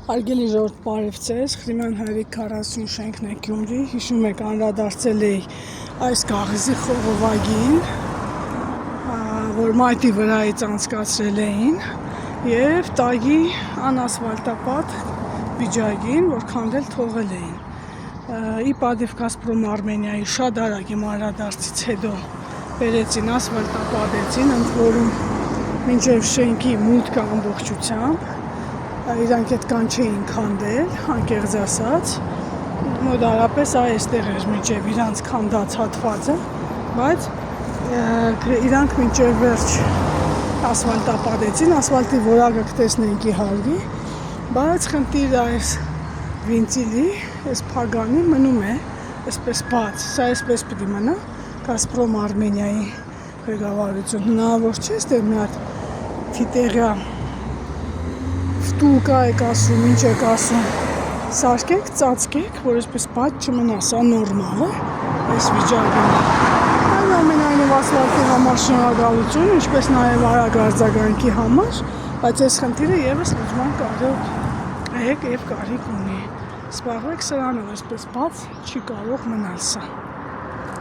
Հարգելի ժողովուրդ, բարև ձեզ։ Խրիմյան Հայրիկ 40 շենքն է Գյումրի։ Հիշում եք, անդրադարձել էի այս կաղզի խողովակին, որ մայթի վրայից անցկացրել էին, եւ տագի անասֆալտապատ վիճակին, որ քանդել թողել էին։ Ի պատիվ Գազպրոմ Արմենիայի շատ արագ անդրադարձից հետո բերեցին, ասֆալտապատեցին, ընդ որում մինչև շենքի մուտքը ամբողջությամբ։ Իրանք այդ կան չէին քանդել, անկեղծ ասած, մոտարապես այստեղ էր մինչև իրանց քանդած հատվածը, բայց իրանք մինչև վերջ ասֆալտապատեցին, ասֆալտի որակը կտեսնենք իհարկե, բայց խնդիրը այս վինտիլի, այս փագանի մնում է այսպես բաց, սա այսպես պիտի մնա Գազպրոմ Արմենիայի ղեկավարություն, հնարավոր չէ ստեղ մի հատ թիտեղյա Տուկա եք ասում, ինչ եք ասում, սարքեք, ծածկեք, որ այսպես բաց չմնա, սա նորմալ է, այս վիճակում։ Այնուամենայնիվ ասֆալտի համար շնորհակալություն, ինչպես նաև արագ արձագանքի համար, բայց այս խնդիրը եւս լուծման կարիք եւ կարիք ունի։ Սպառվեք սրանով, այսպես բաց չի կարող մնալ սա։